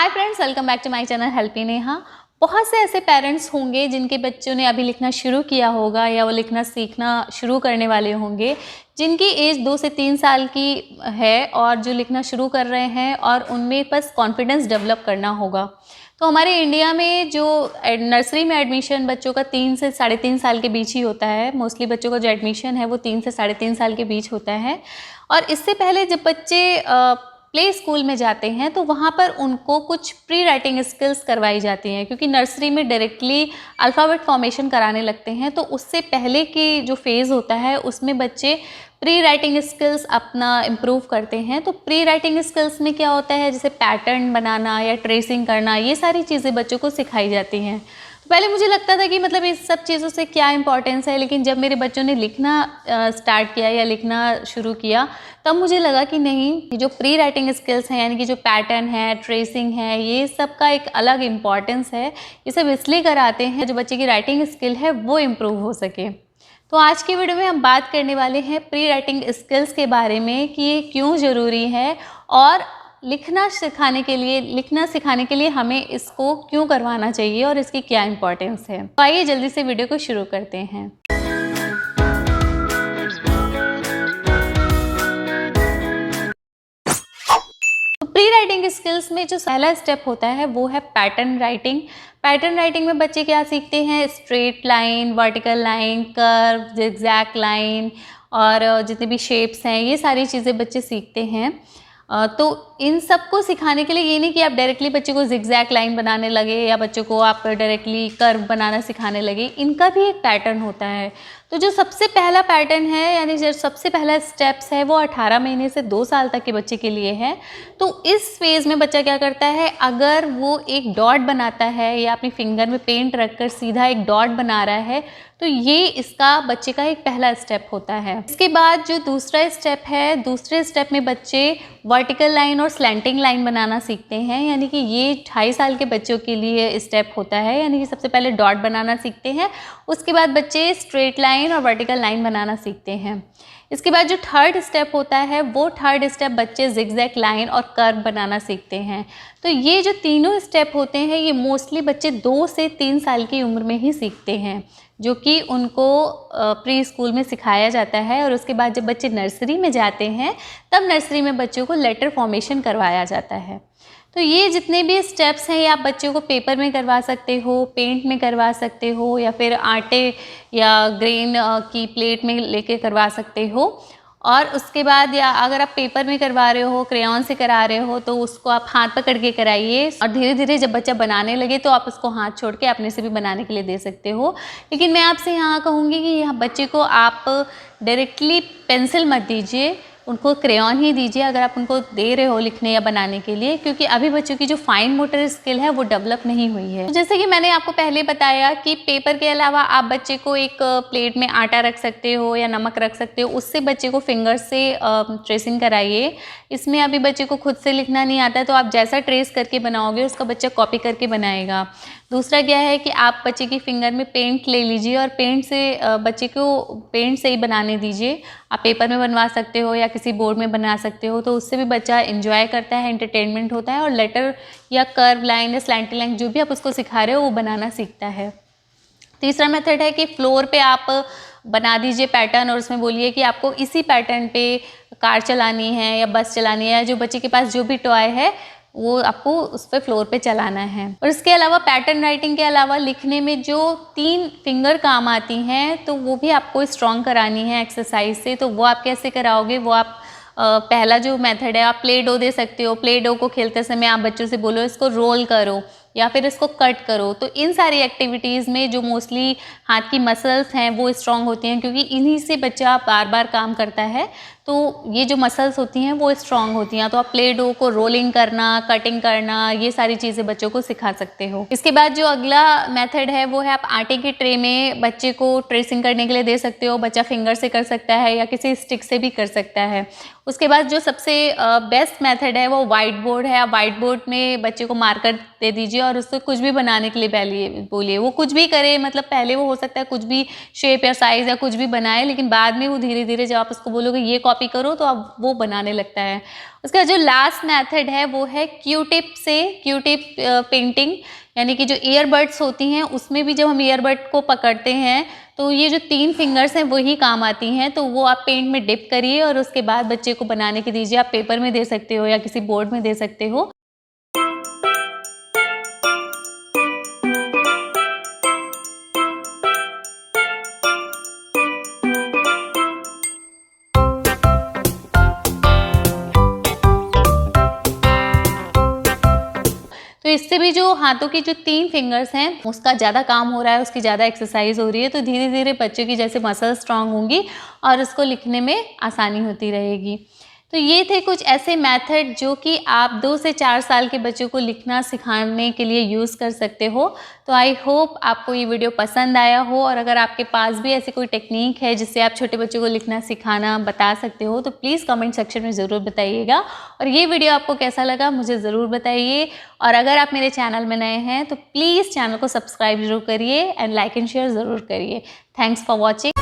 Hi friends, welcome back to my channel Helpy Neha. बहुत से ऐसे पेरेंट्स होंगे जिनके बच्चों ने अभी लिखना शुरू किया होगा या वो लिखना सीखना शुरू करने वाले होंगे, जिनकी एज 2 से 3 साल की है और जो लिखना शुरू कर रहे हैं और उनमें बस कॉन्फिडेंस डेवलप करना होगा। तो हमारे इंडिया में जो नर्सरी में एडमिशन बच्चों का 3 से 3.5 साल के बीच ही होता है। मोस्टली बच्चों का जो एडमिशन है वो 3 से 3.5 साल के बीच होता है। और इससे पहले जब बच्चे प्ले स्कूल में जाते हैं तो वहाँ पर उनको कुछ प्री राइटिंग स्किल्स करवाई जाती हैं, क्योंकि नर्सरी में डायरेक्टली अल्फ़ाबेट फॉर्मेशन कराने लगते हैं। तो उससे पहले की जो फेज़ होता है उसमें बच्चे प्री राइटिंग स्किल्स अपना इम्प्रूव करते हैं। तो प्री राइटिंग स्किल्स में क्या होता है, जैसे पैटर्न बनाना या ट्रेसिंग करना, ये सारी चीज़ें बच्चों को सिखाई जाती हैं। तो पहले मुझे लगता था कि मतलब इस सब चीज़ों से क्या इंपॉर्टेंस है, लेकिन जब मेरे बच्चों ने लिखना स्टार्ट किया या लिखना शुरू किया तब मुझे लगा कि नहीं, जो प्री राइटिंग स्किल्स हैं यानी कि जो पैटर्न है, ट्रेसिंग है, ये सब का एक अलग इम्पॉर्टेंस है। ये सब इसलिए कराते हैं जो बच्चे की राइटिंग स्किल है वो इम्प्रूव हो सके। तो आज की वीडियो में हम बात करने वाले हैं प्री राइटिंग स्किल्स के बारे में कि ये क्यों ज़रूरी है और लिखना सिखाने के लिए हमें इसको क्यों करवाना चाहिए और इसकी क्या इम्पोर्टेंस है। तो आइए जल्दी से वीडियो को शुरू करते हैं। तो प्री राइटिंग स्किल्स में जो पहला स्टेप होता है वो है पैटर्न राइटिंग। पैटर्न राइटिंग में बच्चे क्या सीखते हैं, straight line, vertical line, curve, zigzag line और जितने भी शेप्स हैं ये सारी चीज़ें बच्चे सीखते हैं। तो इन सब को सिखाने के लिए ये नहीं कि आप डायरेक्टली बच्चे को जिगजैग लाइन बनाने लगे या बच्चों को आप डायरेक्टली कर्व बनाना सिखाने लगे। इनका भी एक पैटर्न होता है। तो जो सबसे पहला पैटर्न है यानी जो सबसे पहला स्टेप्स है वो 18 महीने से 2 साल तक के बच्चे के लिए है। तो इस फेज़ में बच्चा क्या करता है, अगर वो एक डॉट बनाता है या अपनी फिंगर में पेंट रखकर सीधा एक डॉट बना रहा है तो ये इसका बच्चे का एक पहला स्टेप होता है। इसके बाद जो दूसरा स्टेप है, दूसरे स्टेप में बच्चे वर्टिकल लाइन और स्लैंटिंग लाइन बनाना सीखते हैं, यानी कि ये 2.5 साल के बच्चों के लिए स्टेप होता है। यानी कि सबसे पहले डॉट बनाना सीखते हैं, उसके बाद बच्चे स्ट्रेट लाइन और वर्टिकल लाइन बनाना सीखते हैं। इसके बाद जो थर्ड स्टेप होता है वो थर्ड स्टेप बच्चे जिगजैग लाइन और कर्व बनाना सीखते हैं। तो ये जो तीनों स्टेप होते हैं ये मोस्टली बच्चे 2 से 3 साल की उम्र में ही सीखते हैं, जो कि उनको प्री स्कूल में सिखाया जाता है। और उसके बाद जब बच्चे नर्सरी में जाते हैं तब नर्सरी में बच्चों को लेटर फॉर्मेशन करवाया जाता है। तो ये जितने भी स्टेप्स हैं ये आप बच्चों को पेपर में करवा सकते हो, पेंट में करवा सकते हो या फिर आटे या ग्रेन की प्लेट में लेके करवा सकते हो। और उसके बाद या अगर आप पेपर में करवा रहे हो, क्रेयॉन से करा रहे हो, तो उसको आप हाथ पकड़ के कराइए और धीरे धीरे जब बच्चा बनाने लगे तो आप उसको हाथ छोड़ के अपने से भी बनाने के लिए दे सकते हो। लेकिन मैं आपसे यहाँ कहूँगी कि यहाँ बच्चे को आप डायरेक्टली पेंसिल मत दीजिए, उनको क्रेयॉन ही दीजिए अगर आप उनको दे रहे हो लिखने या बनाने के लिए, क्योंकि अभी बच्चों की जो फाइन मोटर स्किल है वो डेवलप नहीं हुई है। तो जैसे कि मैंने आपको पहले बताया कि पेपर के अलावा आप बच्चे को एक प्लेट में आटा रख सकते हो या नमक रख सकते हो, उससे बच्चे को फिंगर से ट्रेसिंग कराइए। इसमें अभी बच्चे को खुद से लिखना नहीं आता तो आप जैसा ट्रेस करके बनाओगे उसका बच्चा कॉपी करके बनाएगा। दूसरा क्या है कि आप बच्चे की फिंगर में पेंट ले लीजिए और पेंट से बच्चे को पेंट से ही बनाने दीजिए। आप पेपर में बनवा सकते हो या किसी बोर्ड में बना सकते हो, तो उससे भी बच्चा एंजॉय करता है, एंटरटेनमेंट होता है और लेटर या कर्व लाइन या स्लैंटिंग लाइन जो भी आप उसको सिखा रहे हो वो बनाना सीखता है। तीसरा मेथड है कि फ्लोर पे आप बना दीजिए पैटर्न और उसमें बोलिए कि आपको इसी पैटर्न पे कार चलानी है या बस चलानी है, जो बच्चे के पास जो भी टॉय है वो आपको उस पर फ्लोर पे चलाना है। और इसके अलावा पैटर्न राइटिंग के अलावा लिखने में जो 3 फिंगर काम आती हैं तो वो भी आपको स्ट्रॉन्ग करानी है एक्सरसाइज से। तो वो आप कैसे कराओगे, वो आप पहला जो मेथड है, आप प्ले डो दे सकते हो। प्ले डो को खेलते समय आप बच्चों से बोलो इसको रोल करो या फिर इसको कट करो। तो इन सारी एक्टिविटीज़ में जो मोस्टली हाथ की मसल्स हैं वो स्ट्रॉन्ग होती हैं, क्योंकि इन्हीं से बच्चा बार बार काम करता है। तो ये जो मसल्स होती हैं वो स्ट्रॉन्ग होती हैं। तो आप प्ले डो को रोलिंग करना, कटिंग करना, ये सारी चीज़ें बच्चों को सिखा सकते हो। इसके बाद जो अगला मेथड है वो है आप आटे के ट्रे में बच्चे को ट्रेसिंग करने के लिए दे सकते हो। बच्चा फिंगर से कर सकता है या किसी स्टिक से भी कर सकता है। उसके बाद जो सबसे बेस्ट मेथड है वो वाइट बोर्ड है। आप वाइट बोर्ड में बच्चे को मार्कर दे दीजिए और उससे कुछ भी बनाने के लिए बोलिए, वो कुछ भी करे। मतलब पहले वो हो सकता है कुछ भी शेप या साइज़ या कुछ भी बनाए, लेकिन बाद में वो धीरे धीरे जब आप उसको बोलोगे ये कॉपी करो तो अब वो बनाने लगता है। उसका जो लास्ट मेथड है वो है क्यू-टिप से क्यू-टिप पेंटिंग, यानी कि जो ईयरबड्स होती हैं उसमें भी जब हम ईयरबड को पकड़ते हैं तो ये जो 3 फिंगर्स हैं वही काम आती हैं। तो वो आप पेंट में डिप करिए और उसके बाद बच्चे को बनाने के दीजिए। आप पेपर में दे सकते हो या किसी बोर्ड में दे सकते हो। तो इससे भी जो हाथों की जो 3 फिंगर्स हैं उसका ज़्यादा काम हो रहा है, उसकी ज़्यादा एक्सरसाइज हो रही है। तो धीरे-धीरे बच्चों की जैसे मसल स्ट्रांग होंगी और उसको लिखने में आसानी होती रहेगी। तो ये थे कुछ ऐसे मेथड जो कि आप 2 से 4 साल के बच्चों को लिखना सिखाने के लिए यूज़ कर सकते हो। तो आई होप आपको ये वीडियो पसंद आया हो, और अगर आपके पास भी ऐसी कोई टेक्निक है जिससे आप छोटे बच्चों को लिखना सिखाना बता सकते हो तो प्लीज़ कमेंट सेक्शन में ज़रूर बताइएगा। और ये वीडियो आपको कैसा लगा मुझे ज़रूर बताइए। और अगर आप मेरे चैनल में नए हैं तो प्लीज़ चैनल को सब्सक्राइब ज़रूर करिए एंड लाइक एंड शेयर ज़रूर करिए। Thanks for watching.